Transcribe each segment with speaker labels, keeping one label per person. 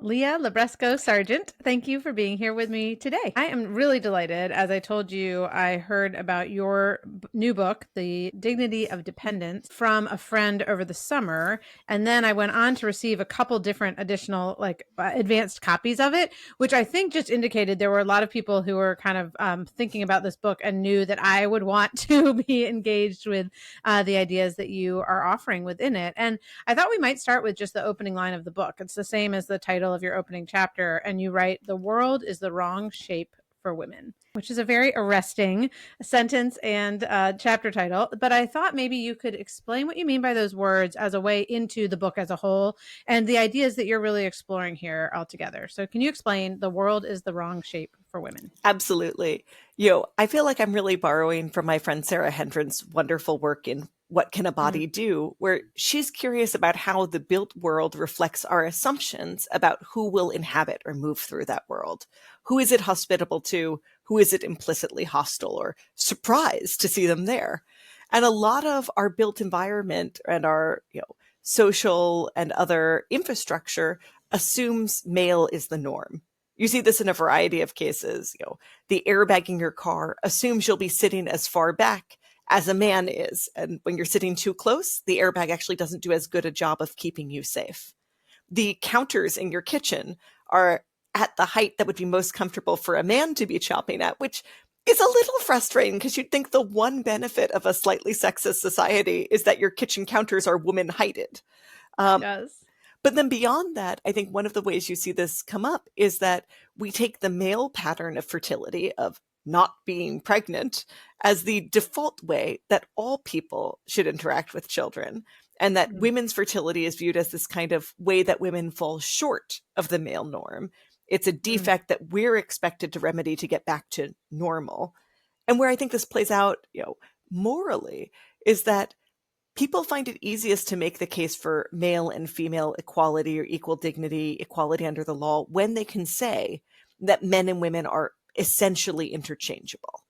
Speaker 1: Leah Libresco Sargeant. Thank you for being here with me today. I am really delighted. As I told you, I heard about your new book, The Dignity of Dependence, from a friend over the summer. And then I went on to receive a couple different additional advanced copies of it, which I think just indicated there were a lot of people who were kind of thinking about this book and knew that I would want to be engaged with the ideas that you are offering within it. And I thought we might start with just the opening line of the book. It's the same as the title of your opening chapter. And you write, "The world is the wrong shape for women," which is a very arresting sentence and chapter title. But I thought maybe you could explain what you mean by those words as a way into the book as a whole and the ideas that you're really exploring here altogether. So can you explain the world is the wrong shape for women?
Speaker 2: Absolutely. I feel like I'm really borrowing from my friend Sarah Hendren's wonderful work in What Can a Body Do, where she's curious about how the built world reflects our assumptions about who will inhabit or move through that world. Who is it hospitable to? Who is it implicitly hostile or surprised to see them there? And a lot of our built environment and our, social and other infrastructure assumes male is the norm. You see this in a variety of cases. The airbag in your car assumes you'll be sitting as far back as a man is. And when you're sitting too close, the airbag actually doesn't do as good a job of keeping you safe. The counters in your kitchen are at the height that would be most comfortable for a man to be chopping at, which is a little frustrating because you'd think the one benefit of a slightly sexist society is that your kitchen counters are woman heighted.
Speaker 1: Yes.
Speaker 2: But then beyond that, I think one of the ways you see this come up is that we take the male pattern of fertility, of not being pregnant, as the default way that all people should interact with children, and that women's fertility is viewed as this kind of way that women fall short of the male norm. It's a defect that we're expected to remedy to get back to normal. And where I think this plays out, morally, is that people find it easiest to make the case for male and female equality or equal dignity, equality under the law, when they can say that men and women are essentially interchangeable.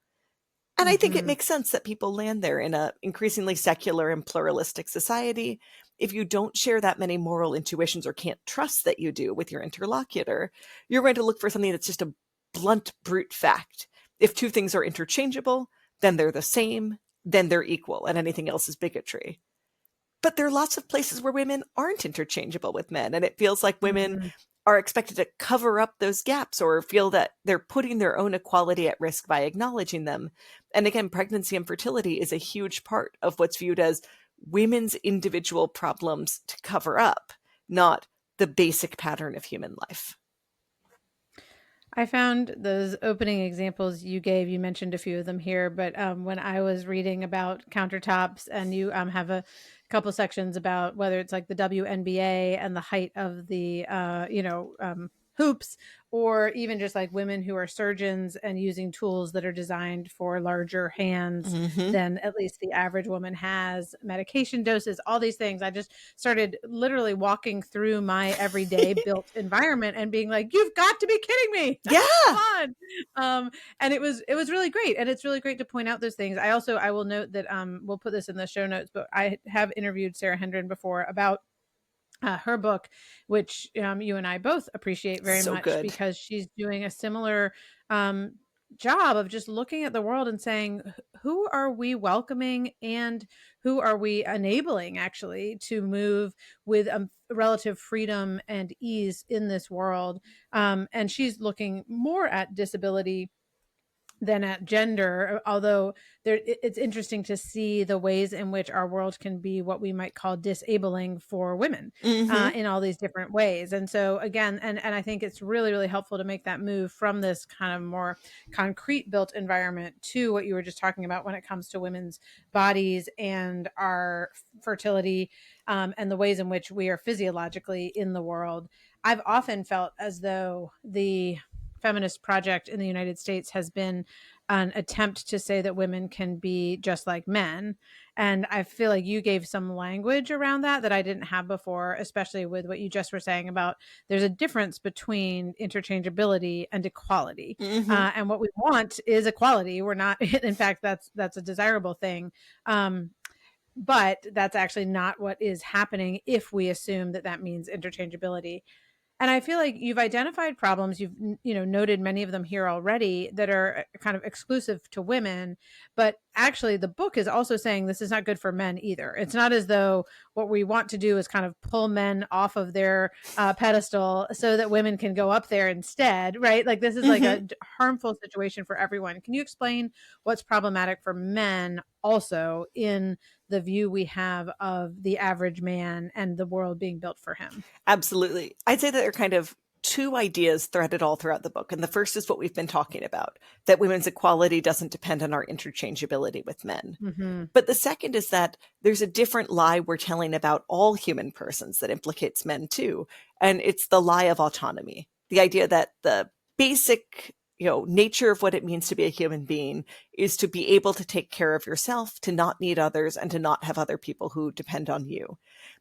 Speaker 2: And I think it makes sense that people land there in an increasingly secular and pluralistic society. If you don't share that many moral intuitions or can't trust that you do with your interlocutor, you're going to look for something that's just a blunt, brute fact. If two things are interchangeable, then they're the same, then they're equal, and anything else is bigotry. But there are lots of places where women aren't interchangeable with men, and it feels like women are expected to cover up those gaps or feel that they're putting their own equality at risk by acknowledging them. And again, pregnancy and fertility is a huge part of what's viewed as women's individual problems to cover up, not the basic pattern of human life.
Speaker 1: I found those opening examples you gave, you mentioned a few of them here, but when I was reading about countertops, and you have a couple sections about whether it's like the WNBA and the height of the, hoops, or even just like women who are surgeons and using tools that are designed for larger hands than at least the average woman has, medication doses, all these things. I just started literally walking through my everyday built environment and being like, you've got to be kidding me.
Speaker 2: Yeah.
Speaker 1: Come on. And it was really great. And it's really great to point out those things. I will note that we'll put this in the show notes, but I have interviewed Sarah Hendren before about her book, which you and I both appreciate very much, because she's doing a similar job of just looking at the world and saying, who are we welcoming and who are we enabling actually to move with relative freedom and ease in this world. And she's looking more at disability than at gender, although it's interesting to see the ways in which our world can be what we might call disabling for women in all these different ways. And so again, and I think it's really, really helpful to make that move from this kind of more concrete built environment to what you were just talking about when it comes to women's bodies and our fertility and the ways in which we are physiologically in the world. I've often felt as though the feminist project in the United States has been an attempt to say that women can be just like men. And I feel like you gave some language around that I didn't have before, especially with what you just were saying about there's a difference between interchangeability and equality. And what we want is equality. We're not, in fact, that's a desirable thing. But that's actually not what is happening if we assume that means interchangeability. And I feel like you've identified problems. You've, noted many of them here already that are kind of exclusive to women. But actually, the book is also saying this is not good for men either. It's not as though what we want to do is kind of pull men off of their pedestal so that women can go up there instead, right? Like this is like
Speaker 2: Mm-hmm.
Speaker 1: a harmful situation for everyone. Can you explain what's problematic for men also in the view we have of the average man and the world being built for him?
Speaker 2: Absolutely. I'd say that there are kind of two ideas threaded all throughout the book. And the first is what we've been talking about, that women's equality doesn't depend on our interchangeability with men.
Speaker 1: Mm-hmm.
Speaker 2: But the second is that there's a different lie we're telling about all human persons that implicates men too. And it's the lie of autonomy. The idea that the basic, nature of what it means to be a human being is to be able to take care of yourself, to not need others, and to not have other people who depend on you.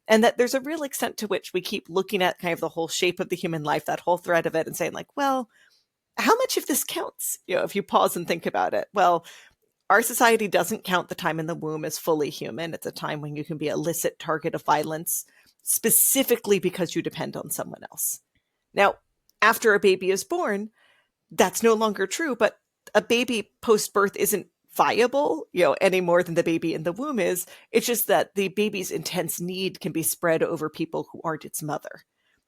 Speaker 2: And that there's a real extent to which we keep looking at kind of the whole shape of the human life, that whole thread of it, and saying, like, well, how much of this counts? If you pause and think about it, well, our society doesn't count the time in the womb as fully human. It's a time when you can be a illicit target of violence, specifically because you depend on someone else. Now, after a baby is born, that's no longer true, but a baby post birth isn't viable, any more than the baby in the womb is. It's just that the baby's intense need can be spread over people who aren't its mother.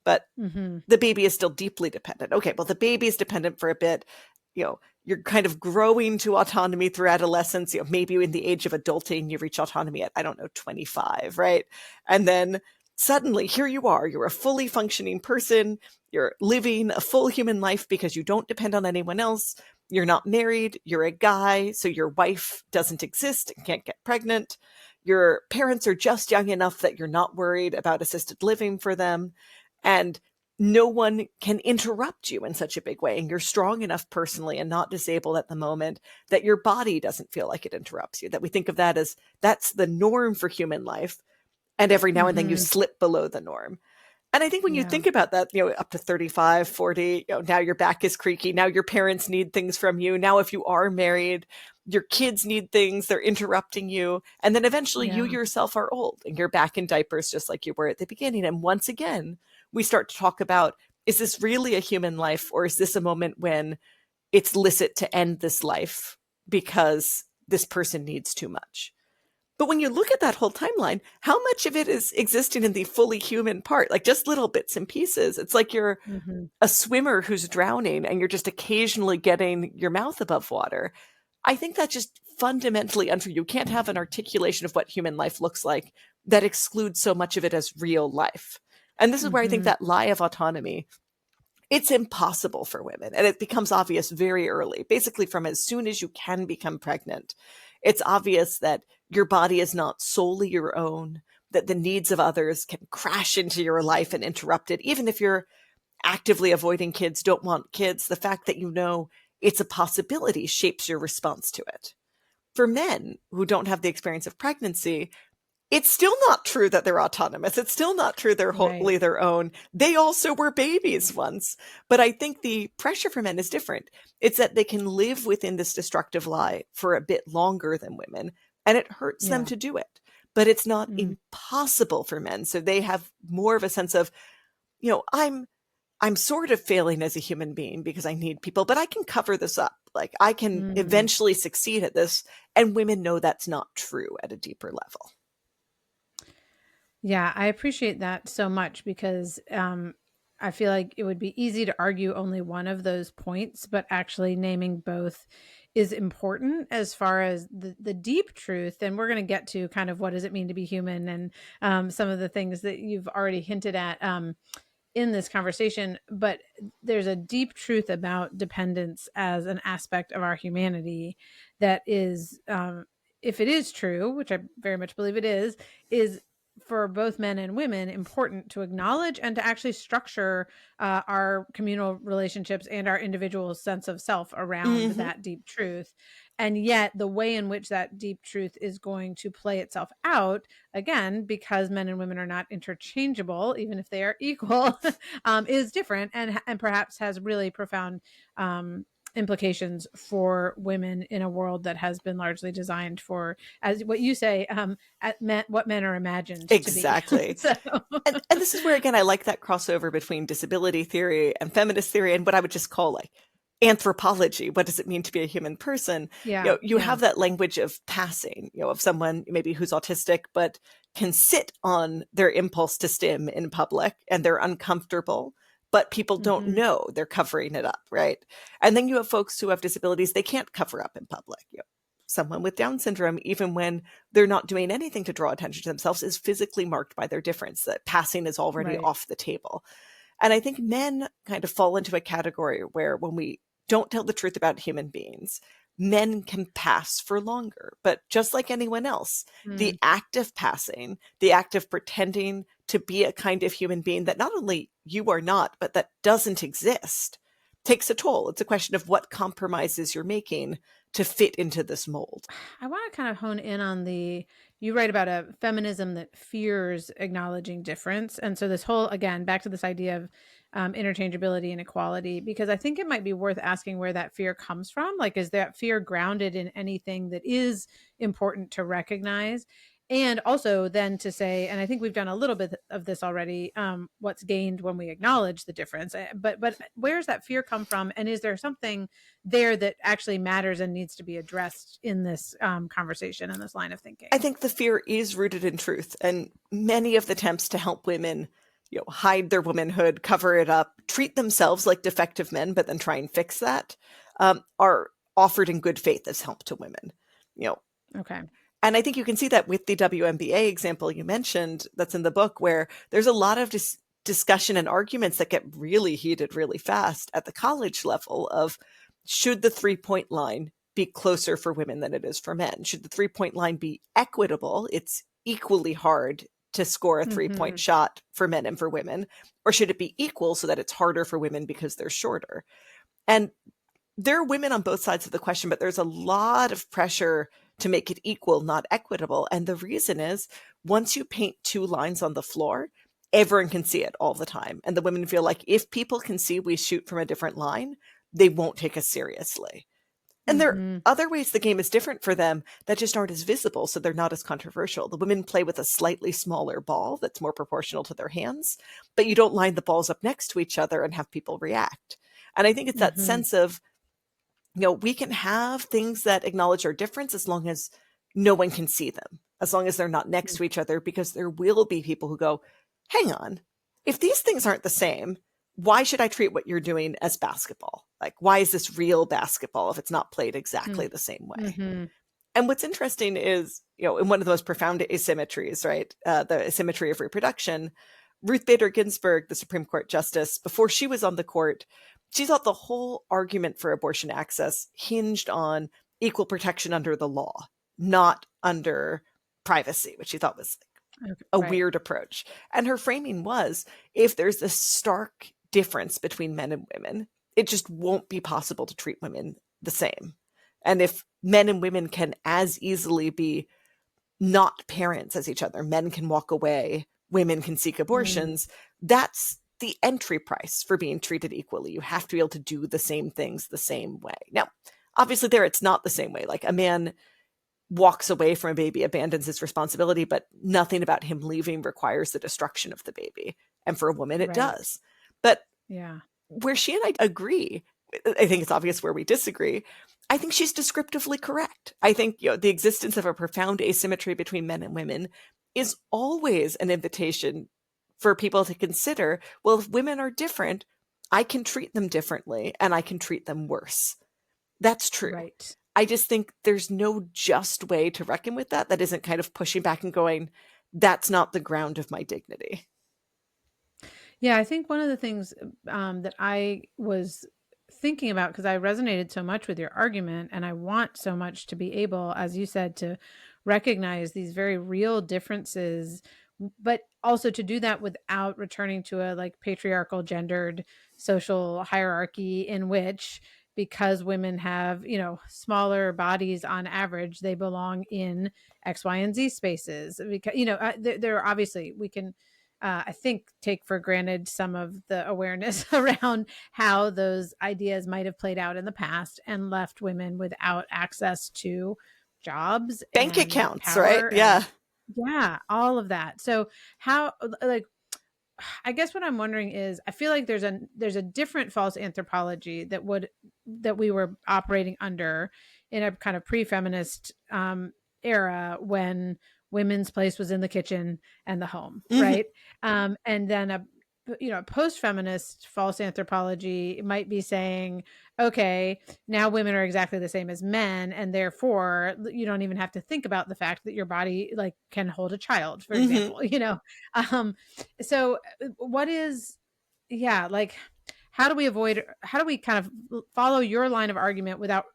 Speaker 2: But
Speaker 1: Mm-hmm.
Speaker 2: the baby is still deeply dependent. Okay, well, the baby is dependent for a bit. You're kind of growing to autonomy through adolescence. Maybe in the age of adulting, you reach autonomy at, I don't know, 25, right? And then suddenly here you are, you're a fully functioning person. You're living a full human life because you don't depend on anyone else. You're not married. You're a guy. So your wife doesn't exist and can't get pregnant. Your parents are just young enough that you're not worried about assisted living for them. And no one can interrupt you in such a big way. And you're strong enough personally and not disabled at the moment that your body doesn't feel like it interrupts you, that we think of that as that's the norm for human life. And every now and then you
Speaker 1: Mm-hmm.
Speaker 2: slip below the norm. And I think when you
Speaker 1: Yeah.
Speaker 2: think about that, up to 35, 40, now your back is creaky. Now your parents need things from you. Now, if you are married, your kids need things. They're interrupting you. And then eventually you
Speaker 1: Yeah.
Speaker 2: yourself are old and you're back in diapers just like you were at the beginning. And once again, we start to talk about, is this really a human life, or is this a moment when it's licit to end this life because this person needs too much? But when you look at that whole timeline, how much of it is existing in the fully human part? Like just little bits and pieces. It's like you're
Speaker 1: Mm-hmm.
Speaker 2: a swimmer who's drowning and you're just occasionally getting your mouth above water. I think that's just fundamentally untrue. You can't have an articulation of what human life looks like that excludes so much of it as real life. And this is where I think
Speaker 1: Mm-hmm.
Speaker 2: that lie of autonomy, it's impossible for women. And it becomes obvious very early, basically from as soon as you can become pregnant. It's obvious that your body is not solely your own, that the needs of others can crash into your life and interrupt it. Even if you're actively avoiding kids, don't want kids, the fact that it's a possibility shapes your response to it. For men who don't have the experience of pregnancy, it's still not true that they're autonomous. It's still not true they're
Speaker 1: Right.
Speaker 2: wholly their own. They also were babies once. But I think the pressure for men is different. It's that they can live within this destructive lie for a bit longer than women, and it hurts them
Speaker 1: Yeah.
Speaker 2: to do it. But it's not
Speaker 1: Mm.
Speaker 2: impossible for men. So they have more of a sense of, I'm sort of failing as a human being because I need people, but I can cover this up. Like I can
Speaker 1: Mm.
Speaker 2: eventually succeed at this. And women know that's not true at a deeper level.
Speaker 1: Yeah, I appreciate that so much because I feel like it would be easy to argue only one of those points, but actually naming both is important as far as the deep truth. And we're going to get to kind of what does it mean to be human and some of the things that you've already hinted at in this conversation. But there's a deep truth about dependence as an aspect of our humanity that is, if it is true, which I very much believe it is for both men and women important to acknowledge and to actually structure our communal relationships and our individual sense of self around
Speaker 2: Mm-hmm.
Speaker 1: that deep truth. And yet, the way in which that deep truth is going to play itself out, again, because men and women are not interchangeable, even if they are equal, is different and perhaps has really profound implications for women in a world that has been largely designed for, as what you say, what men are imagined to be.
Speaker 2: Exactly.
Speaker 1: So
Speaker 2: And this is where, again, I like that crossover between disability theory and feminist theory and what I would just call like anthropology. What does it mean to be a human person?
Speaker 1: yeah,
Speaker 2: You
Speaker 1: yeah.
Speaker 2: have that language of passing, of someone maybe who's autistic, but can sit on their impulse to stim in public and they're uncomfortable, but people don't
Speaker 1: Hmm.
Speaker 2: know they're covering it up, right? And then you have folks who have disabilities they can't cover up in public. Someone with Down syndrome, even when they're not doing anything to draw attention to themselves, is physically marked by their difference, that passing is already
Speaker 1: Right.
Speaker 2: off the table. And I think men kind of fall into a category where when we don't tell the truth about human beings, men can pass for longer. But just like anyone else, the
Speaker 1: Mm.
Speaker 2: act of passing, the act of pretending to be a kind of human being that not only you are not, but that doesn't exist, takes a toll. It's a question of what compromises you're making to fit into this mold.
Speaker 1: I want to kind of hone in on you write about a feminism that fears acknowledging difference. And so this whole, again, back to this idea of interchangeability and equality, because I think it might be worth asking where that fear comes from. Like, is that fear grounded in anything that is important to recognize? And also then to say, and I think we've done a little bit of this already, what's gained when we acknowledge the difference. But where's that fear come from? And is there something there that actually matters and needs to be addressed in this conversation and this line of
Speaker 2: I
Speaker 1: thinking?
Speaker 2: think the fear is rooted in truth, and many of the attempts to help women, hide their womanhood, cover it up, treat themselves like defective men, but then try and fix that, are offered in good faith as help to women. You know,
Speaker 1: Okay.
Speaker 2: and I think you can see that with the WNBA example you mentioned that's in the book, where there's a lot of discussion and arguments that get really heated really fast at the college level of should the 3-point line be closer for women than it is for men? Should the 3-point line be equitable? It's equally hard to score a 3-point
Speaker 1: Hmm.
Speaker 2: shot for men and for women. Or should it be equal so that it's harder for women because they're shorter? And there are women on both sides of the question, but there's a lot of pressure to make it equal, not equitable. And the reason is once you paint two lines on the floor, everyone can see it all the time. And the women feel like if people can see we shoot from a different line, they won't take us seriously. And there are
Speaker 1: Hmm.
Speaker 2: other ways the game is different for them that just aren't as visible, so they're not as controversial. The women play with a slightly smaller ball that's more proportional to their hands, but you don't line the balls up next to each other and have people react. And I think it's that
Speaker 1: Hmm.
Speaker 2: sense of we can have things that acknowledge our difference as long as no one can see them, as long as they're not next to each other, because there will be people who go, hang on, if these things aren't the same, why should I treat what you're doing as basketball? Like, why is this real basketball if it's not played exactly the same way?
Speaker 1: Hmm.
Speaker 2: And what's interesting is, in one of the most profound asymmetries, right? The asymmetry of reproduction, Ruth Bader Ginsburg, the Supreme Court Justice, before she was on the court, she thought the whole argument for abortion access hinged on equal protection under the law, not under privacy, which she thought was
Speaker 1: Okay.
Speaker 2: a
Speaker 1: Right.
Speaker 2: weird approach. And her framing was if there's this stark difference between men and women, it just won't be possible to treat women the same. And if men and women can as easily be not parents as each other, men can walk away, women can seek
Speaker 1: Mm.
Speaker 2: abortions, that's the entry price for being treated equally. You have to be able to do the same things the same way. Now, obviously, there it's not the same way. Like a man walks away from a baby, abandons his responsibility, but nothing about him leaving requires the destruction of the baby. And for a woman, it
Speaker 1: Right.
Speaker 2: does. But
Speaker 1: Yeah.
Speaker 2: where she and I agree, I think it's obvious where we disagree. I think she's descriptively correct. I think the existence of a profound asymmetry between men and women is always an invitation for people to consider, well, if women are different, I can treat them differently and I can treat them worse. That's true.
Speaker 1: Right.
Speaker 2: I just think there's no just way to reckon with that that isn't kind of pushing back and going, that's not the ground of my dignity.
Speaker 1: Yeah, I think one of the things that I was thinking about, because I resonated so much with your argument, and I want so much to be able, as you said, to recognize these very real differences, but also to do that without returning to a like patriarchal, gendered social hierarchy in which, because women have, smaller bodies on average, they belong in X, Y, and Z spaces. Because, there are obviously we can I think, take for granted some of the awareness around how those ideas might have played out in the past and left women without access to jobs
Speaker 2: Bank
Speaker 1: and
Speaker 2: accounts, right?
Speaker 1: power
Speaker 2: Yeah.
Speaker 1: and, yeah, all of that. So how, like, I guess what I'm wondering is, I feel like there's a different false anthropology that we were operating under in a kind of pre-feminist era, when women's place was in the kitchen and the home,
Speaker 2: Mhm.
Speaker 1: right? And then a post-feminist false anthropology might be saying, okay, now women are exactly the same as men, and therefore you don't even have to think about the fact that your body, like, can hold a child, for
Speaker 2: Mhm.
Speaker 1: example. um so what is, yeah, like, how do we kind of follow your line of argument without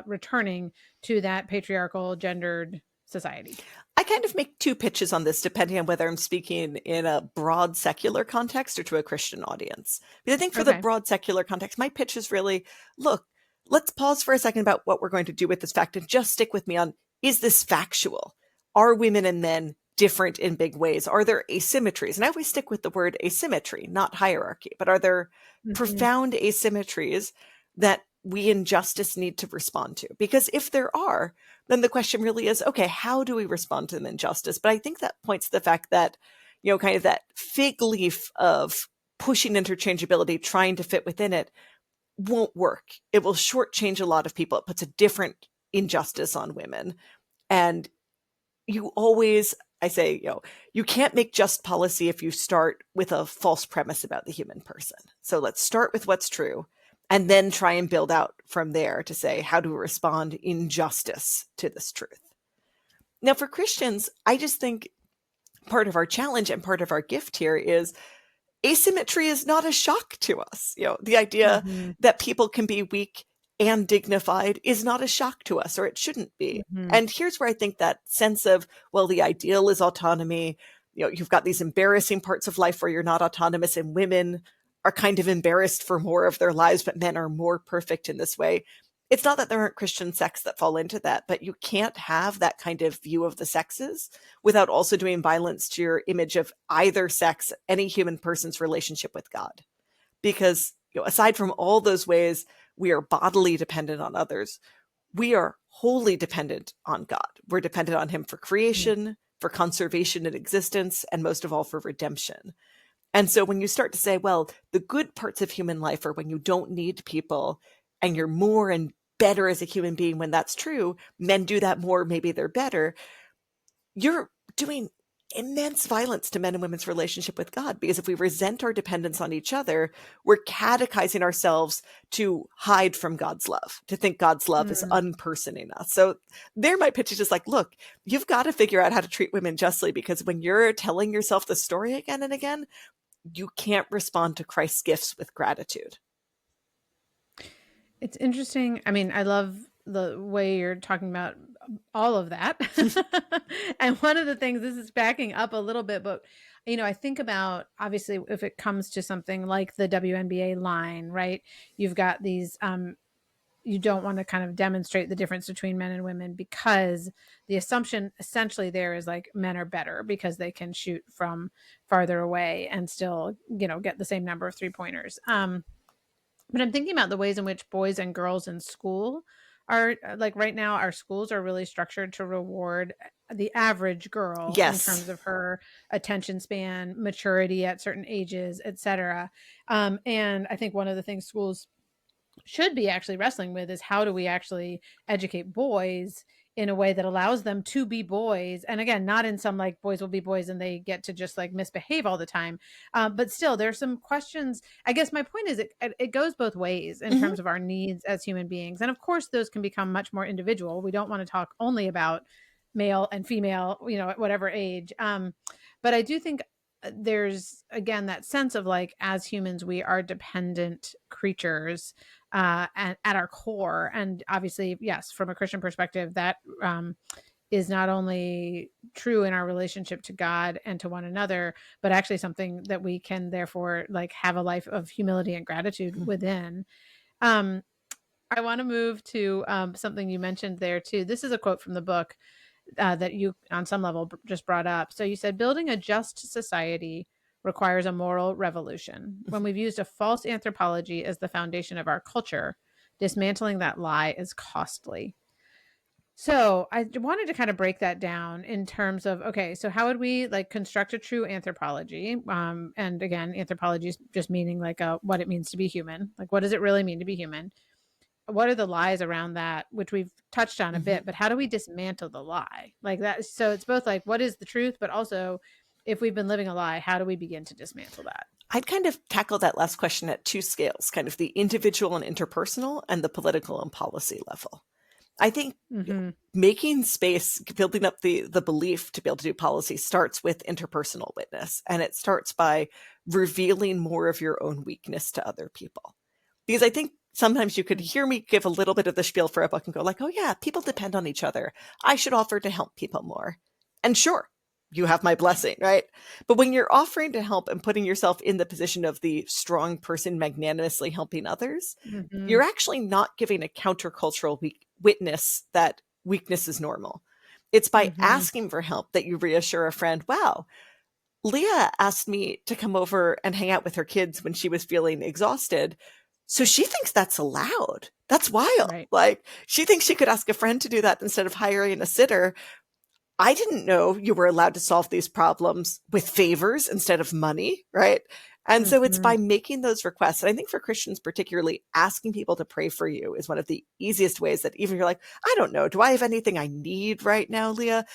Speaker 1: returning to that patriarchal gendered society?
Speaker 2: I kind of make two pitches on this depending on whether I'm speaking in a broad secular context or to a Christian audience. Because I think for the
Speaker 1: Okay.
Speaker 2: broad secular context, my pitch is really, look, let's pause for a second about what we're going to do with this fact and just stick with me on, is this factual? Are women and men different in big ways? Are there asymmetries? And I always stick with the word asymmetry, not hierarchy, but are there
Speaker 1: Hmm.
Speaker 2: profound asymmetries that we in justice need to respond to? Because if there are, then the question really is, okay, how do we respond to them in justice? But I think that points to the fact that, kind of that fig leaf of pushing interchangeability, trying to fit within it, won't work. It will shortchange a lot of people. It puts a different injustice on women. And you always, I say, you can't make just policy if you start with a false premise about the human person. So let's start with what's true and then try and build out from there to say, how do we respond in justice to this truth? Now, for Christians, I just think part of our challenge and part of our gift here is asymmetry is not a shock to us. The idea
Speaker 1: Hmm.
Speaker 2: that people can be weak and dignified is not a shock to us, or it shouldn't be.
Speaker 1: Hmm.
Speaker 2: And here's where I think that sense of, well, the ideal is autonomy. You've got these embarrassing parts of life where you're not autonomous, and women are kind of embarrassed for more of their lives, but men are more perfect in this way. It's not that there aren't Christian sects that fall into that, but you can't have that kind of view of the sexes without also doing violence to your image of either sex, any human person's relationship with God. Because, aside from all those ways we are bodily dependent on others, we are wholly dependent on God. We're dependent on Him for creation, for conservation and existence, and most of all for redemption. And so when you start to say, well, the good parts of human life are when you don't need people and you're more and better as a human being when that's true, men do that more, maybe they're better, you're doing immense violence to men and women's relationship with God. Because if we resent our dependence on each other, we're catechizing ourselves to hide from God's love, to think God's love is
Speaker 1: Hmm.
Speaker 2: unpersoning us. So there, my pitch is just like, look, you've got to figure out how to treat women justly, because when you're telling yourself the story again and again, you can't respond to Christ's gifts with gratitude.
Speaker 1: It's interesting. I mean, I love the way you're talking about all of that. And one of the things, this is backing up a little bit, but I think about, obviously, if it comes to something like the WNBA line, right? You've got these you don't want to kind of demonstrate the difference between men and women, because the assumption essentially there is, like, men are better because they can shoot from farther away and still, get the same number of three pointers. But I'm thinking about the ways in which boys and girls in school are, like, right now, our schools are really structured to reward the average girl in
Speaker 2: Yes.
Speaker 1: terms of her attention span, maturity at certain ages, etc. And I think one of the things schools should be actually wrestling with is, how do we actually educate boys in a way that allows them to be boys, and again, not in some, like, boys will be boys and they get to just, like, misbehave all the time. But still, there's some questions. I guess my point is, it goes both ways in
Speaker 2: Hmm.
Speaker 1: terms of our needs as human beings, and of course those can become much more individual. We don't want to talk only about male and female, at whatever age. But I do think there's, again, that sense of, like, as humans we are dependent creatures at our core. And obviously, yes, from a Christian perspective, that is not only true in our relationship to God and to one another, but actually something that we can therefore, like, have a life of humility and gratitude within. Um, I want to move to something you mentioned there too. This is a quote from the book that you, on some level, just brought up. So you said, building a just society requires a moral revolution. When we've used a false anthropology as the foundation of our culture, dismantling that lie is costly. So I wanted to kind of break that down in terms of, okay, so how would we like construct a true anthropology? And again, anthropology is just meaning like what it means to be human. Like, what does it really mean to be human? What are the lies around that, which we've touched on a
Speaker 2: Mm-hmm.
Speaker 1: bit, but how do we dismantle the lie like that? So it's both like, what is the truth, but also if we've been living a lie, how do we begin to dismantle that?
Speaker 2: I'd kind of tackle that last question at two scales, kind of the individual and interpersonal and the political and policy level. I think
Speaker 1: Mm-hmm.
Speaker 2: making space, building up the belief to be able to do policy starts with interpersonal witness. And it starts by revealing more of your own weakness to other people. Because I think sometimes you could hear me give a little bit of the spiel for a book and go like, oh yeah, people depend on each other. I should offer to help people more. And sure, you have my blessing, right? But when you're offering to help and putting yourself in the position of the strong person magnanimously helping others,
Speaker 1: Mm-hmm.
Speaker 2: you're actually not giving a countercultural witness that weakness is normal. It's by
Speaker 1: Mm-hmm.
Speaker 2: asking for help that you reassure a friend, wow, Leah asked me to come over and hang out with her kids when she was feeling exhausted. So she thinks that's allowed. That's wild.
Speaker 1: Right.
Speaker 2: Like, she thinks she could ask a friend to do that instead of hiring a sitter. I didn't know you were allowed to solve these problems with favors instead of money, right? And so it's
Speaker 1: Mm-hmm.
Speaker 2: by making those requests. And I think for Christians, particularly, asking people to pray for you is one of the easiest ways that even you're like, I don't know, do I have anything I need right now, Leah?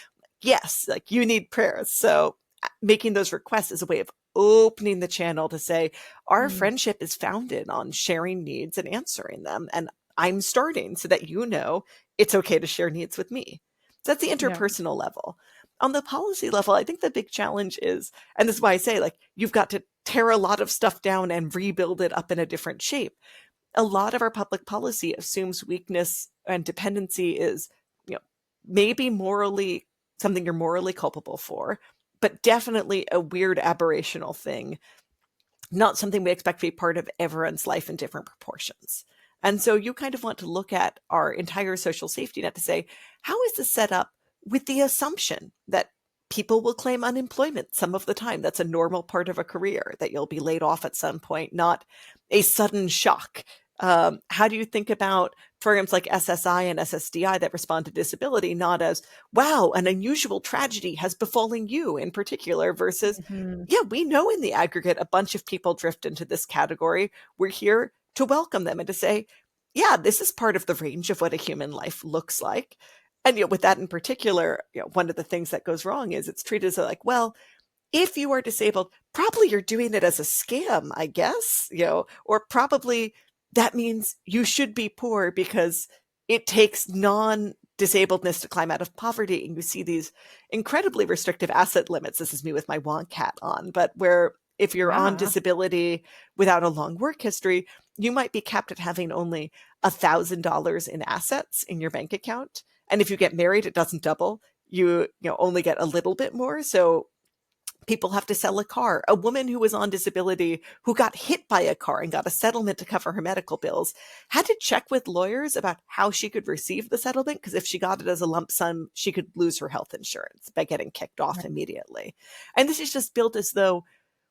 Speaker 2: Yes, like you need prayers. So making those requests is a way of opening the channel to say, our
Speaker 1: Mm.
Speaker 2: friendship is founded on sharing needs and answering them. And I'm starting so that you know it's okay to share needs with me. So that's the
Speaker 1: Yeah.
Speaker 2: interpersonal level. On the policy level, I think the big challenge is, and this is why I say, like, you've got to tear a lot of stuff down and rebuild it up in a different shape. A lot of our public policy assumes weakness and dependency is, you know, maybe morally something you're morally culpable for, but definitely a weird aberrational thing, not something we expect to be part of everyone's life in different proportions. And so you kind of want to look at our entire social safety net to say, how is this set up with the assumption that people will claim unemployment some of the time? That's a normal part of a career, that you'll be laid off at some point, not a sudden shock. How do you think about programs like SSI and SSDI that respond to disability, not as, wow, an unusual tragedy has befallen you in particular, versus,
Speaker 1: Mm-hmm.
Speaker 2: yeah, we know in the aggregate a bunch of people drift into this category. We're here to welcome them and to say, yeah, this is part of the range of what a human life looks like. And with that in particular, one of the things that goes wrong is it's treated as like, well, if you are disabled, probably you're doing it as a scam, I guess, or probably that means you should be poor because it takes non-disabledness to climb out of poverty. And you see these incredibly restrictive asset limits. This is me with my wonk hat on, but where if you're on
Speaker 1: Yeah.
Speaker 2: disability without a long work history, you might be capped at having only $1,000 in assets in your bank account. And if you get married, it doesn't double. You only get a little bit more. So people have to sell a car. A woman who was on disability who got hit by a car and got a settlement to cover her medical bills had to check with lawyers about how she could receive the settlement, because if she got it as a lump sum, she could lose her health insurance by getting kicked off
Speaker 1: Right.
Speaker 2: immediately. And this is just built as though,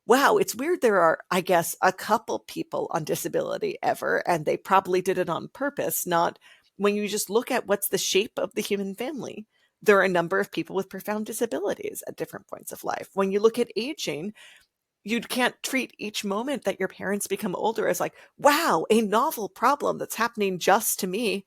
Speaker 2: wow, it's weird. There are, I guess, a couple people on disability ever, and they probably did it on purpose, not when you just look at what's the shape of the human family. There are a number of people with profound disabilities at different points of life. When you look at aging, you can't treat each moment that your parents become older as like, wow, a novel problem that's happening just to me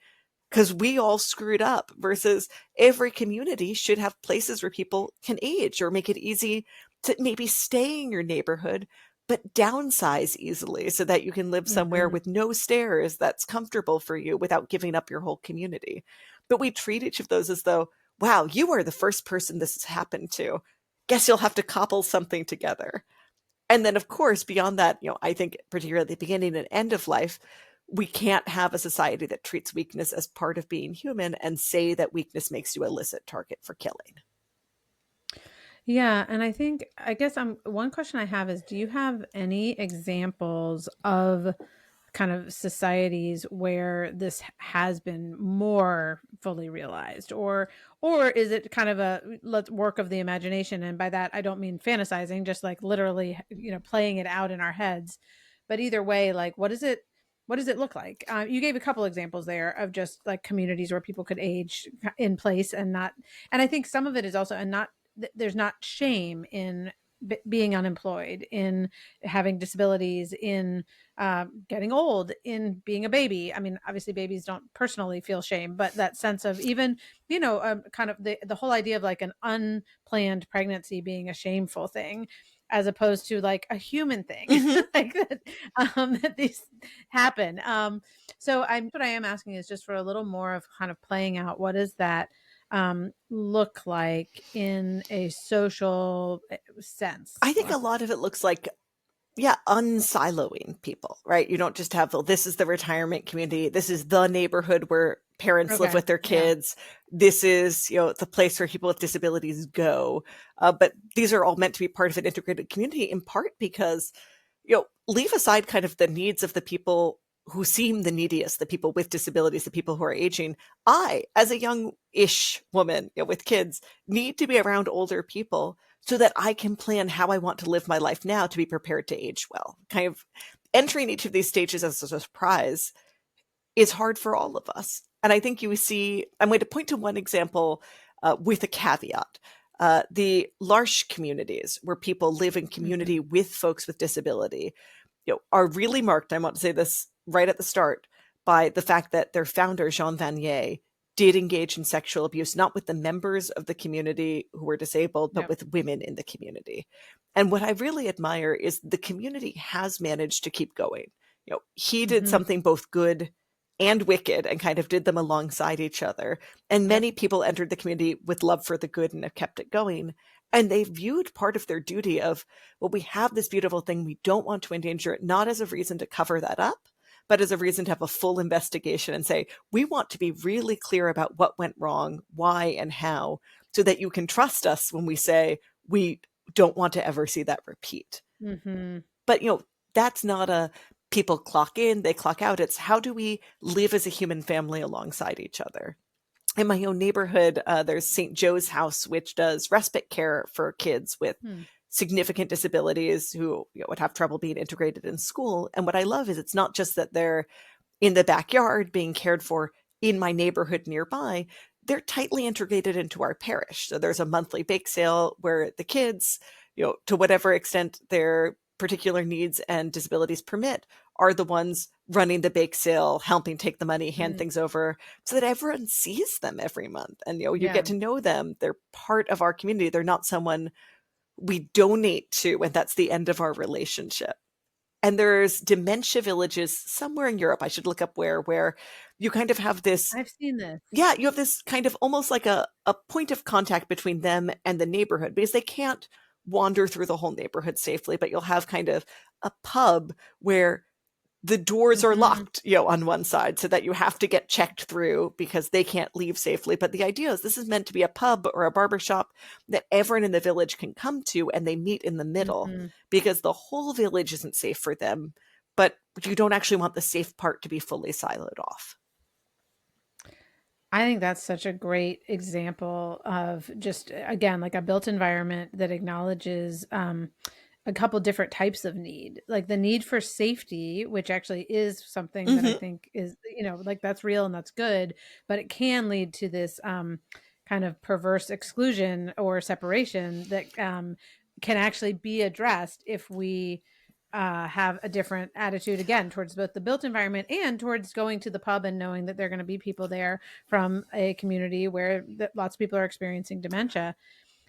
Speaker 2: because we all screwed up, versus every community should have places where people can age or make it easy to maybe stay in your neighborhood, but downsize easily so that you can live somewhere
Speaker 1: Mm-hmm.
Speaker 2: with no stairs that's comfortable for you without giving up your whole community. But we treat each of those as though, wow, you are the first person this has happened to. Guess you'll have to cobble something together. And then, of course, beyond that, I think particularly at the beginning and end of life, we can't have a society that treats weakness as part of being human and say that weakness makes you a illicit target for killing.
Speaker 1: Yeah, and I guess one question I have is, do you have any examples of kind of societies where this has been more fully realized, or is it kind of a let's work of the imagination? And by that I don't mean fantasizing, just like literally, playing it out in our heads. But either way, like, what does it look like? You gave a couple examples there of just like communities where people could age in place and not, and I think some of it is also, and not, there's not shame in being unemployed, in having disabilities, in getting old, in being a baby. I mean, obviously babies don't personally feel shame, but that sense of even, kind of the whole idea of like an unplanned pregnancy being a shameful thing, as opposed to like a human thing,
Speaker 2: Mhm.
Speaker 1: like that, that these happen. So what I am asking is just for a little more of kind of playing out, what does that look like in a social sense?
Speaker 2: I think a lot of it looks like, yeah, unsiloing people, right? You don't just have, well, this is the retirement community. This is the neighborhood where parents live
Speaker 1: Okay.
Speaker 2: with their
Speaker 1: Yeah.
Speaker 2: kids. This is, the place where people with disabilities go. But these are all meant to be part of an integrated community, in part because, leave aside kind of the needs of the people who seem the neediest, the people with disabilities, the people who are aging. I, as a young-ish woman, with kids, need to be around older people so that I can plan how I want to live my life now to be prepared to age well. Kind of entering each of these stages as a surprise is hard for all of us. And I think you see, I'm going to point to one example with a caveat. The L'Arche communities, where people live in
Speaker 1: Hmm.
Speaker 2: community with folks with disability, are really marked, I want to say this right at the start, by the fact that their founder, Jean Vanier, did engage in sexual abuse, not with the members of the community who were disabled, but
Speaker 1: Yep.
Speaker 2: with women in the community. And what I really admire is the community has managed to keep going. He did
Speaker 1: Hmm.
Speaker 2: something both good and wicked and kind of did them alongside each other. And
Speaker 1: Yep.
Speaker 2: many people entered the community with love for the good and have kept it going. And they viewed part of their duty of, well, we have this beautiful thing, we don't want to endanger it, not as a reason to cover that up, but as a reason to have a full investigation and say, we want to be really clear about what went wrong, why, and how, so that you can trust us when we say we don't want to ever see that repeat.
Speaker 1: Hmm.
Speaker 2: But, that's not a people clock in, they clock out. It's how do we live as a human family alongside each other? In my own neighborhood, there's St. Joe's House, which does respite care for kids with
Speaker 1: Hmm.
Speaker 2: significant disabilities who would have trouble being integrated in school. And what I love is it's not just that they're in the backyard being cared for in my neighborhood nearby, they're tightly integrated into our parish. So there's a monthly bake sale where the kids, to whatever extent their particular needs and disabilities permit, are the ones running the bake sale, helping take the money, hand
Speaker 1: Mm.
Speaker 2: things over, so that everyone sees them every month. And you get
Speaker 1: Yeah.
Speaker 2: to know them. They're part of our community. They're not someone we donate to, and that's the end of our relationship. And there's dementia villages somewhere in Europe, I should look up where you kind of have this,
Speaker 1: I've seen this.
Speaker 2: yeah, you have this kind of almost like a point of contact between them and the neighborhood, because they can't wander through the whole neighborhood safely, but you'll have kind of a pub where the doors are
Speaker 1: Hmm.
Speaker 2: locked, on one side, so that you have to get checked through because they can't leave safely. But the idea is this is meant to be a pub or a barber shop that everyone in the village can come to, and they meet in the middle
Speaker 1: Hmm.
Speaker 2: because the whole village isn't safe for them. But you don't actually want the safe part to be fully siloed off.
Speaker 1: I think that's such a great example of just, again, like a built environment that acknowledges a couple different types of need, like the need for safety, which actually is something that I
Speaker 2: Hmm.
Speaker 1: think is, like that's real and that's good, but it can lead to this kind of perverse exclusion or separation that can actually be addressed if we have a different attitude again towards both the built environment and towards going to the pub and knowing that there are going to be people there from a community where lots of people are experiencing dementia.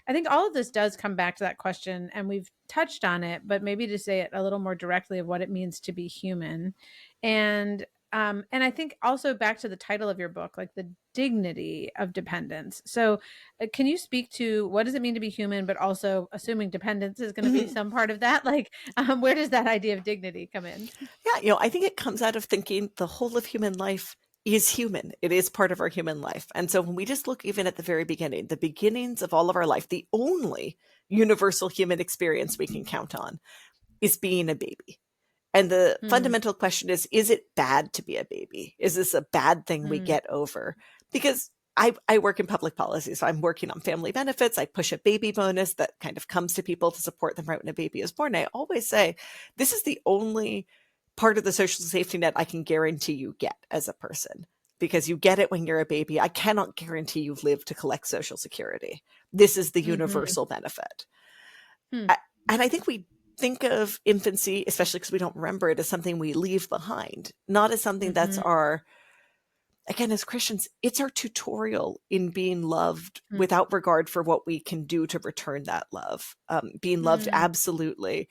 Speaker 1: I think all of this does come back to that question, and we've touched on it, but maybe to say it a little more directly of what it means to be human. And I think also back to the title of your book, like the dignity of dependence. So, can you speak to what does it mean to be human, but also assuming dependence is going to be
Speaker 2: Hmm.
Speaker 1: some part of that? Like, where does that idea of dignity come in?
Speaker 2: Yeah, I think it comes out of thinking the whole of human life is human. It is part of our human life. And so when we just look even at the very beginning, the beginnings of all of our life, the only universal human experience we can count on is being a baby. And the
Speaker 1: Mm,
Speaker 2: fundamental question is it bad to be a baby? Is this a bad thing we
Speaker 1: mm,
Speaker 2: get over? Because I work in public policy, so I'm working on family benefits. I push a baby bonus that kind of comes to people to support them right when a baby is born. I always say, this is the only part of the social safety net I can guarantee you get as a person, because you get it when you're a baby. I cannot guarantee you live to collect Social Security. This is the
Speaker 1: mhm,
Speaker 2: universal benefit.
Speaker 1: mm,
Speaker 2: I, and I think we think of infancy, especially because we don't remember it, as something we leave behind, not as something that's
Speaker 1: mhm,
Speaker 2: our, again, as Christians, it's our tutorial in being loved
Speaker 1: mm,
Speaker 2: without regard for what we can do to return that love. Being loved
Speaker 1: mm,
Speaker 2: absolutely,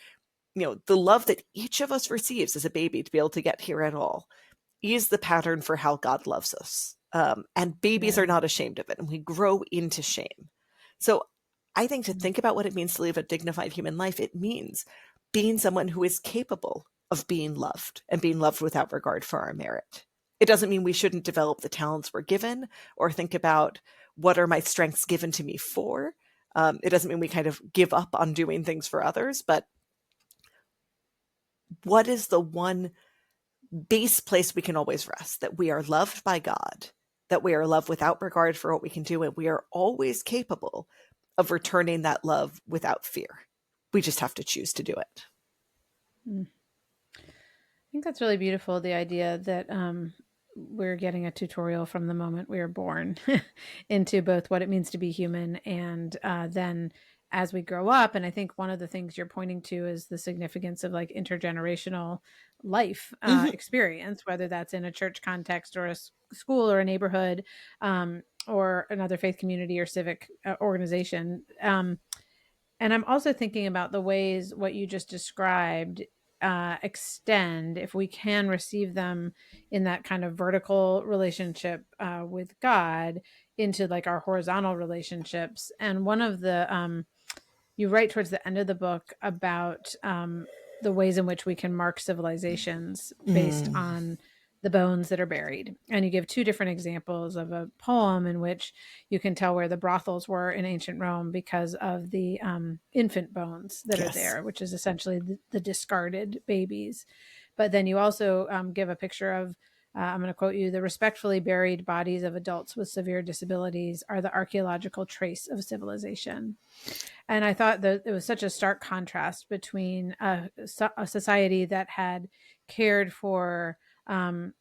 Speaker 2: the love that each of us receives as a baby to be able to get here at all is the pattern for how God loves us. And babies are
Speaker 1: yeah,
Speaker 2: not ashamed of it, and we grow into shame. So I think to
Speaker 1: mm,
Speaker 2: think about what it means to live a dignified human life, it means being someone who is capable of being loved and being loved without regard for our merit. It doesn't mean we shouldn't develop the talents we're given or think about what are my strengths given to me for. It doesn't mean we kind of give up on doing things for others, but what is the one base place we can always rest? That we are loved by God, that we are loved without regard for what we can do, and we are always capable of returning that love without fear. We just have to choose to do it.
Speaker 1: mm. I think that's really beautiful, the idea that we're getting a tutorial from the moment we are born into both what it means to be human and then as we grow up. And I think one of the things you're pointing to is the significance of like intergenerational life
Speaker 2: Mm-hmm.
Speaker 1: experience, whether that's in a church context or a school or a neighborhood or another faith community or civic organization. And I'm also thinking about the ways what you just described extend, if we can receive them in that kind of vertical relationship with God, into like our horizontal relationships. And one of the, you write towards the end of the book about the ways in which we can mark civilizations based
Speaker 2: Mm.
Speaker 1: on the bones that are buried. And you give two different examples of a poem in which you can tell where the brothels were in ancient Rome because of the infant bones that are
Speaker 2: Yes.
Speaker 1: there, which is essentially the discarded babies. But then you also give a picture of, I'm going to quote you, the respectfully buried bodies of adults with severe disabilities are the archaeological trace of civilization. And I thought that it was such a stark contrast between a society that had cared for um,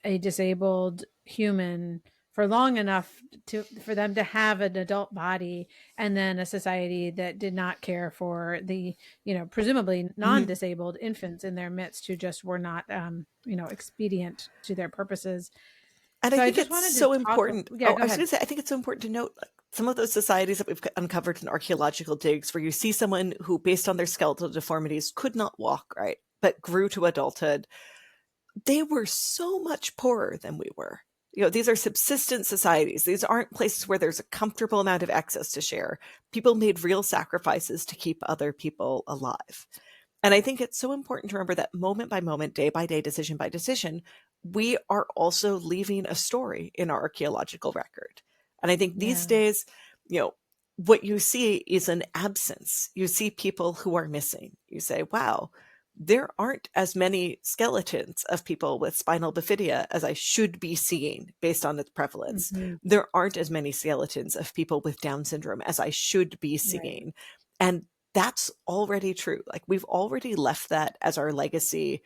Speaker 1: a disabled human for long enough for them to have an adult body, and then a society that did not care for the presumably
Speaker 2: Mm-hmm.
Speaker 1: non-disabled infants in their midst who just were not expedient to their purposes.
Speaker 2: And I
Speaker 1: So I
Speaker 2: think
Speaker 1: just
Speaker 2: it's
Speaker 1: wanted to
Speaker 2: so
Speaker 1: talk.
Speaker 2: important.
Speaker 1: Yeah,
Speaker 2: Oh,
Speaker 1: go
Speaker 2: I was
Speaker 1: ahead.
Speaker 2: going to say, I think it's so important to note, like, some of those societies that we've uncovered in archaeological digs where you see someone who, based on their skeletal deformities, could not walk, right, but grew to adulthood. They were so much poorer than we were. These are subsistence societies. These aren't places where there's a comfortable amount of access to share. People made real sacrifices to keep other people alive. And I think it's so important to remember that moment by moment, day by day, decision by decision, we are also leaving a story in our archaeological record. And I think these
Speaker 1: Yeah.
Speaker 2: days, you know, what you see is an absence. You see people who are missing. You say, wow, there aren't as many skeletons of people with spinal bifida as I should be seeing based on its prevalence.
Speaker 1: Hmm.
Speaker 2: There aren't as many skeletons of people with Down syndrome as I should be
Speaker 1: Right.
Speaker 2: seeing. And that's already true. Like, we've already left that as our legacy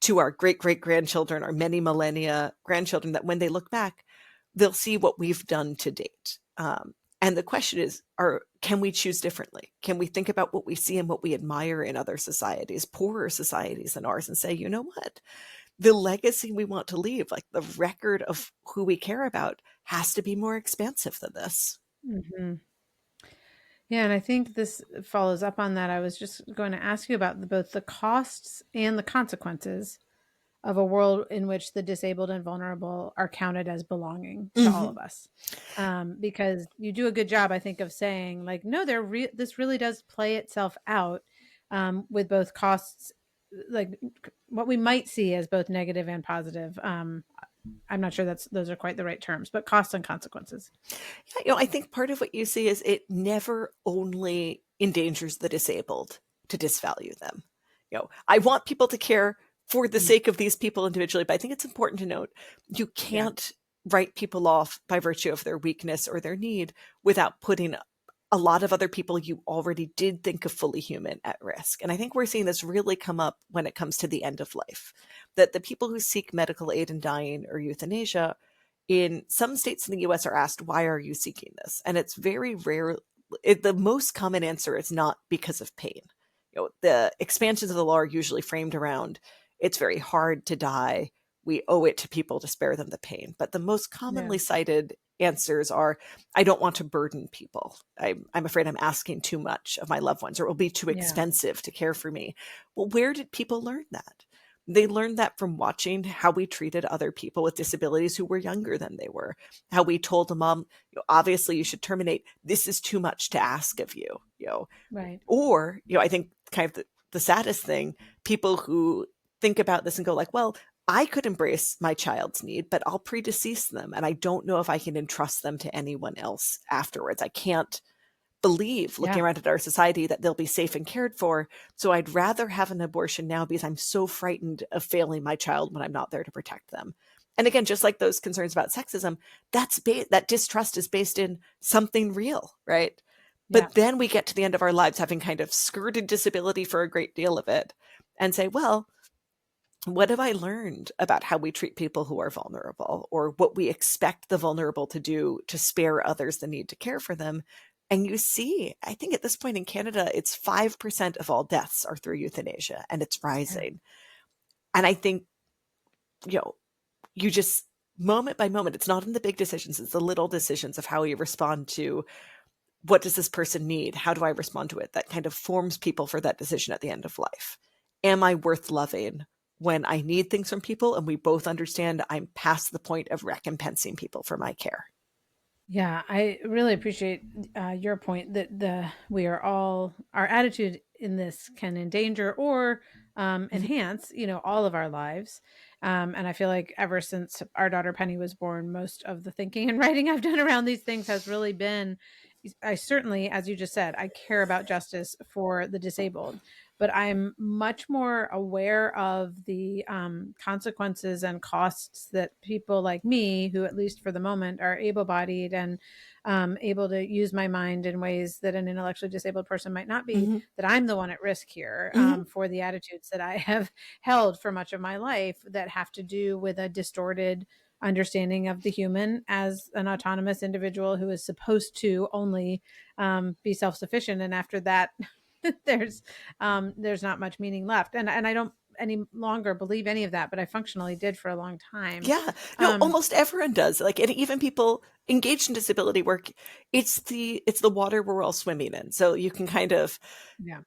Speaker 2: to our great great grandchildren, our many millennia grandchildren, that when they look back, they'll see what we've done to date. And the question is, can we choose differently? Can we think about what we see and what we admire in other societies, poorer societies than ours, and say, you know what? The legacy we want to leave, like the record of who we care about, has to be more expansive than this.
Speaker 1: Hmm. Yeah, and I think this follows up on that. I was just going to ask you about both the costs and the consequences of a world in which the disabled and vulnerable are counted as belonging to all
Speaker 2: Mm-hmm.
Speaker 1: of us. Because you do a good job, I think, of saying like, no, this really does play itself out with both costs, like what we might see as both negative and positive. I'm not sure those are quite the right terms, but costs and consequences.
Speaker 2: Yeah, I think part of what you see is it never only endangers the disabled to disvalue them. I want people to care for the
Speaker 1: Mm.
Speaker 2: sake of these people individually, but I think it's important to note you
Speaker 1: Yeah.
Speaker 2: can't write people off by virtue of their weakness or their need without putting a lot of other people you already did think of fully human at risk. And I think we're seeing this really come up when it comes to the end of life, that the people who seek medical aid in dying or euthanasia in some states in the US are asked, why are you seeking this? And it's very rare. The most common answer is not because of pain. The expansions of the law are usually framed around it's very hard to die. We owe it to people to spare them the pain. But the most
Speaker 1: Yeah.
Speaker 2: commonly cited answers are, I don't want to burden people. I'm afraid I'm asking too much of my loved ones, or it will be too
Speaker 1: Yeah.
Speaker 2: expensive to care for me. Well, where did people learn that? They learned that from watching how we treated other people with disabilities who were younger than they were, how we told a mom, obviously you should terminate. This is too much to ask of you,
Speaker 1: Right.
Speaker 2: or, I think kind of the saddest thing, people who think about this and go like, well, I could embrace my child's need, but I'll predecease them. And I don't know if I can entrust them to anyone else afterwards. I can't believe, looking
Speaker 1: Yeah.
Speaker 2: around at our society, that they'll be safe and cared for. So I'd rather have an abortion now because I'm so frightened of failing my child when I'm not there to protect them. And again, just like those concerns about sexism, that distrust is based in something real, right?
Speaker 1: Yeah.
Speaker 2: But then we get to the end of our lives having kind of skirted disability for a great deal of it and say, well, what have I learned about how we treat people who are vulnerable, or what we expect the vulnerable to do to spare others the need to care for them? And you see, I think at this point in Canada, it's 5% of all deaths are through euthanasia, and it's
Speaker 1: Yeah.
Speaker 2: rising. And I think, you know, you just moment by moment, it's not in the big decisions, it's the little decisions of how we respond to what does this person need? How do I respond to it? That kind of forms people for that decision at the end of life. Am I worth loving when I need things from people and we both understand I'm past the point of recompensing people for my care?
Speaker 1: Yeah, I really appreciate your point that we are all, our attitude in this can endanger or
Speaker 2: Mhm.
Speaker 1: enhance, all of our lives. And I feel like ever since our daughter Penny was born, most of the thinking and writing I've done around these things has really been. I certainly, as you just said, I care about justice for the disabled, but I'm much more aware of the consequences and costs that people like me, who at least for the moment are able-bodied and able to use my mind in ways that an intellectually disabled person might not be,
Speaker 2: Mhm.
Speaker 1: that I'm the one at risk here
Speaker 2: Mhm.
Speaker 1: for the attitudes that I have held for much of my life that have to do with a distorted understanding of the human as an autonomous individual who is supposed to only be self-sufficient, and after that there's there's not much meaning left, and I don't any longer believe any of that, but I functionally did for a long time.
Speaker 2: Yeah. No,
Speaker 1: um
Speaker 2: almost everyone does. Like, and even people engaged in disability work, it's the water we're all swimming in. So you can kind of
Speaker 1: yeah.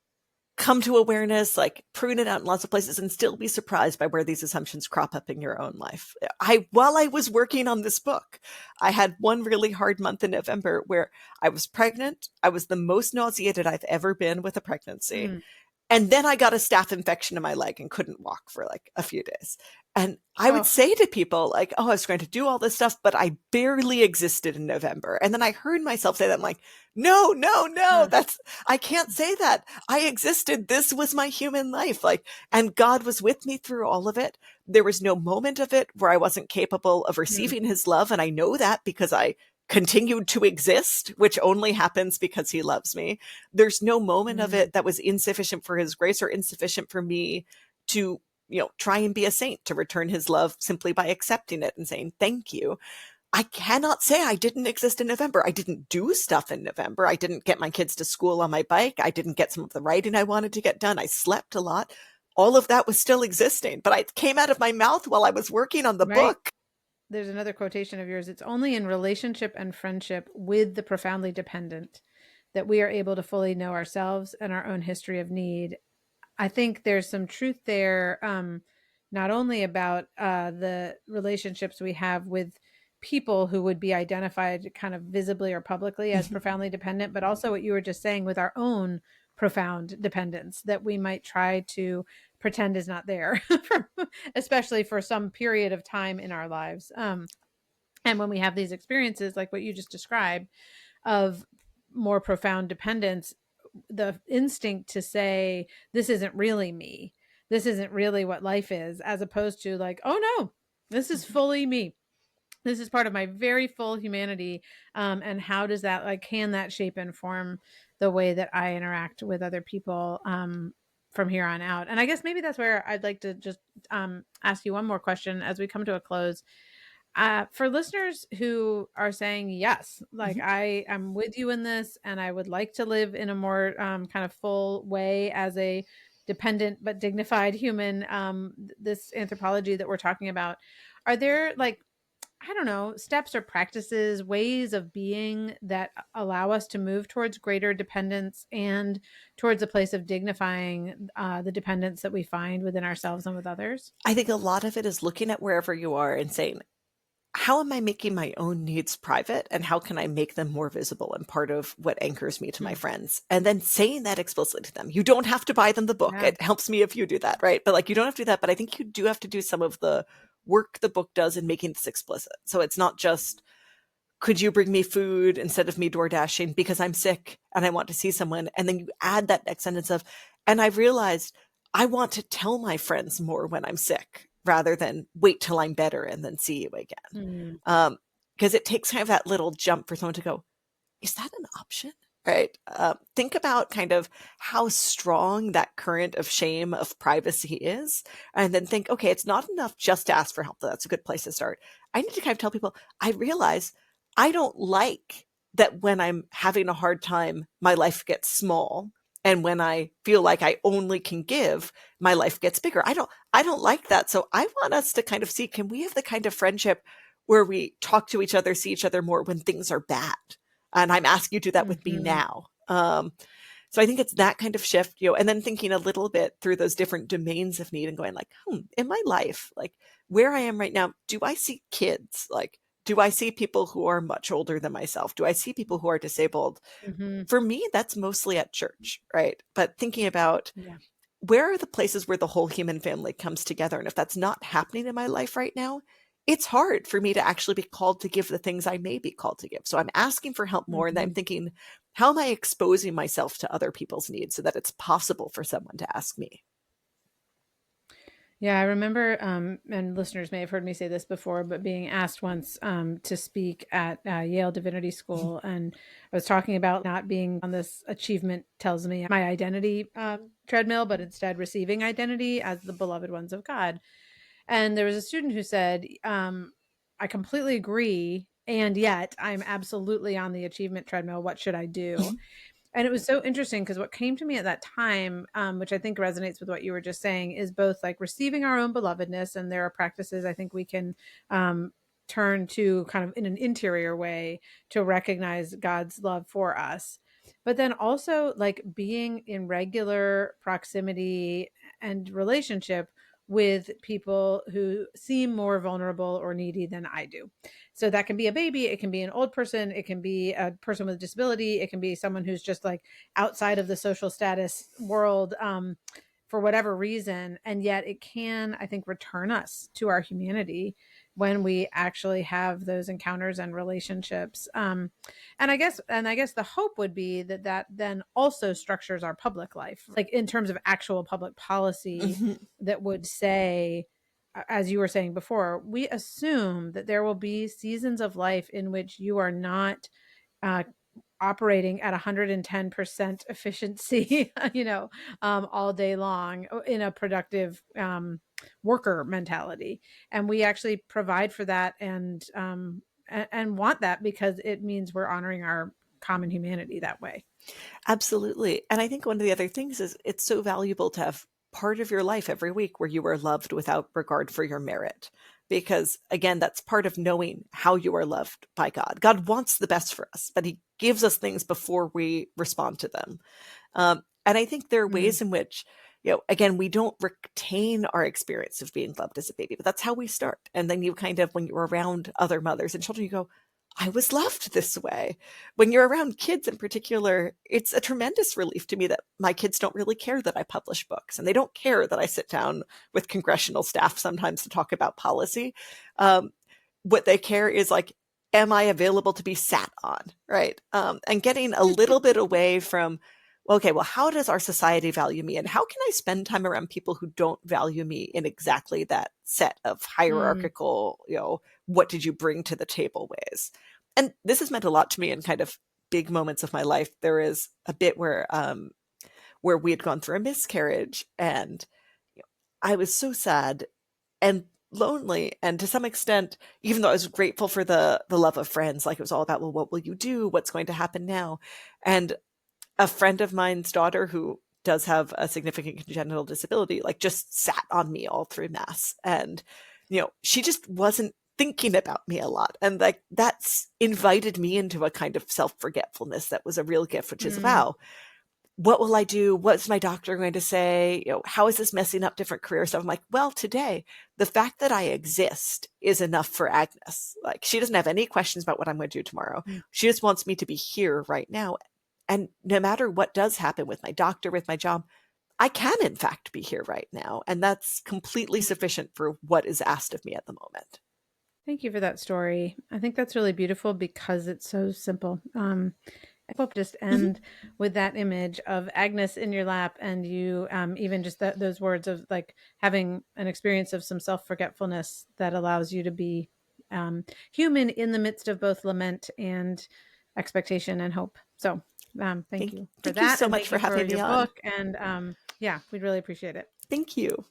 Speaker 2: come to awareness, like prune it out in lots of places, and still be surprised by where these assumptions crop up in your own life. While I was working on this book, I had one really hard month in November where I was pregnant. I was the most nauseated I've ever been with a pregnancy.
Speaker 1: Mm.
Speaker 2: And then I got a staph infection in my leg and couldn't walk for like a few days. And I would
Speaker 1: Oh.
Speaker 2: say to people, like, oh, I was going to do all this stuff, but I barely existed in November. And then I heard myself say that. I'm like, no, no, no,
Speaker 1: Huh.
Speaker 2: I can't say that. I existed. This was my human life. Like, and God was with me through all of it. There was no moment of it where I wasn't capable of
Speaker 1: Mm.
Speaker 2: receiving his love. And I know that because I continued to exist, which only happens because he loves me. There's no moment of
Speaker 1: Mm.
Speaker 2: it that was insufficient for his grace or insufficient for me to, try and be a saint, to return his love simply by accepting it and saying thank you. I cannot say I didn't exist in November. I didn't do stuff in November. I didn't get my kids to school on my bike. I didn't get some of the writing I wanted to get done. I slept a lot. All of that was still existing, but it came out of my mouth while I was working on the
Speaker 1: Right.
Speaker 2: book.
Speaker 1: There's another quotation of yours: it's only in relationship and friendship with the profoundly dependent that we are able to fully know ourselves and our own history of need. I think there's some truth there, not only about the relationships we have with people who would be identified kind of visibly or publicly as
Speaker 2: Mhm.
Speaker 1: profoundly dependent, but also what you were just saying with our own profound dependence that we might try to pretend is not there, especially for some period of time in our lives. And when we have these experiences like what you just described of more profound dependence, the instinct to say this isn't really me this isn't really what life is, as opposed to like, oh no, this is fully me. This is part of my very full humanity. And how does that, like, can that shape and form the way that I interact with other people from here on out? And I guess maybe that's where I'd like to just ask you one more question as we come to a close. For listeners who are saying, yes, like
Speaker 2: Mhm.
Speaker 1: I am with you in this, and I would like to live in a more kind of full way as a dependent but dignified human, this anthropology that we're talking about, are there, like, I don't know, steps or practices, ways of being that allow us to move towards greater dependence and towards a place of dignifying the dependence that we find within ourselves and with others?
Speaker 2: I think a lot of it is looking at wherever you are and saying, how am I making my own needs private and how can I make them more visible and part of what anchors me to my
Speaker 1: Hmm.
Speaker 2: friends? And then saying that explicitly to them. You don't have to buy them the book.
Speaker 1: Yeah.
Speaker 2: It helps me if you do that, right? But like, you don't have to do that. But I think you do have to do some of the work the book does in making this explicit. So it's not just, could you bring me food instead of me door dashing because I'm sick and I want to see someone? And then you add that next sentence of, and I've realized I want to tell my friends more when I'm sick rather than wait till I'm better and then see you again.
Speaker 1: Hmm.
Speaker 2: Because it takes kind of that little jump for someone to go, is that an option? Right. Think about kind of how strong that current of shame of privacy is. And then think, okay, it's not enough just to ask for help. That's a good place to start. I need to kind of tell people, I realize I don't like that when I'm having a hard time, my life gets small. And when I feel like I only can give, my life gets bigger. I don't like that. So I want us to kind of see, can we have the kind of friendship where we talk to each other, see each other more when things are bad? And I'm asking you to do that with me
Speaker 1: Hmm.
Speaker 2: now. So I think it's that kind of shift, and then thinking a little bit through those different domains of need and going like, in my life, like where I am right now, do I see kids? Like, do I see people who are much older than myself? Do I see people who are disabled?
Speaker 1: Hmm.
Speaker 2: For me, that's mostly at church, right? But thinking about
Speaker 1: Yeah.
Speaker 2: where are the places where the whole human family comes together? And if that's not happening in my life right now, it's hard for me to actually be called to give the things I may be called to give. So I'm asking for help more. And I'm
Speaker 1: Hmm.
Speaker 2: thinking, how am I exposing myself to other people's needs so that it's possible for someone to ask me?
Speaker 1: Yeah, I remember, and listeners may have heard me say this before, but being asked once to speak at Yale Divinity School, and I was talking about not being on this achievement tells me my identity treadmill, but instead receiving identity as the beloved ones of God. And there was a student who said, I completely agree, and yet I'm absolutely on the achievement treadmill. What should I do? And it was so interesting because what came to me at that time, which I think resonates with what you were just saying, is both like receiving our own belovedness, and there are practices I think we can um, turn to kind of in an interior way to recognize God's love for us. But then also like being in regular proximity and relationship with people who seem more vulnerable or needy than I do. So that can be a baby, it can be an old person, it can be a person with a disability, it can be someone who's just like outside of the social status world for whatever reason. And yet it can, I think, return us to our humanity when we actually have those encounters and relationships. And I guess the hope would be that that then also structures our public life, like in terms of actual public policy
Speaker 2: Mhm.
Speaker 1: that would say, as you were saying before, we assume that there will be seasons of life in which you are not uh, operating at 110% efficiency, all day long in a productive worker mentality. And we actually provide for that and want that because it means we're honoring our common humanity that way.
Speaker 2: Absolutely. And I think one of the other things is it's so valuable to have part of your life every week where you are loved without regard for your merit. Because again, that's part of knowing how you are loved by God. God wants the best for us, but He gives us things before we respond to them. And I think there are
Speaker 1: Mm.
Speaker 2: ways in which, again, we don't retain our experience of being loved as a baby, but that's how we start. And then you kind of, when you're around other mothers and children, you go, I was loved this way. When you're around kids in particular, it's a tremendous relief to me that my kids don't really care that I publish books and they don't care that I sit down with congressional staff sometimes to talk about policy. Um, what they care is like, am I available to be sat on? Right. And getting a little bit away from, okay, well, how does our society value me? And how can I spend time around people who don't value me in exactly that set of
Speaker 1: Mm,
Speaker 2: hierarchical, what did you bring to the table ways? And this has meant a lot to me in kind of big moments of my life. There is a bit where we had gone through a miscarriage, and I was so sad and lonely, and to some extent, even though I was grateful for the love of friends, like it was all about, well, what will you do, what's going to happen now? And a friend of mine's daughter who does have a significant congenital disability like just sat on me all through mass, and she just wasn't thinking about me a lot, and like that's invited me into a kind of self-forgetfulness that was a real gift, which is,
Speaker 1: mm,
Speaker 2: wow, what will I do? What's my doctor going to say? How is this messing up different career stuff? I'm like, well, today, the fact that I exist is enough for Agnes. Like, she doesn't have any questions about what I'm going to do tomorrow.
Speaker 1: mm.
Speaker 2: She just wants me to be here right now. And no matter what does happen with my doctor, with my job, I can, in fact, be here right now. And that's completely sufficient for what is asked of me at the moment.
Speaker 1: Thank you for that story. I think that's really beautiful because it's so simple. I hope just
Speaker 2: Mhm.
Speaker 1: end with that image of Agnes in your lap, and you, even just those words of like having an experience of some self forgetfulness that allows you to be human in the midst of both lament and expectation and hope. So, thank
Speaker 2: Thank,
Speaker 1: you for
Speaker 2: thank you
Speaker 1: that,
Speaker 2: so
Speaker 1: and
Speaker 2: much
Speaker 1: thank
Speaker 2: for
Speaker 1: you for
Speaker 2: having me
Speaker 1: your
Speaker 2: on.
Speaker 1: book. And yeah, we'd really appreciate it.
Speaker 2: Thank you.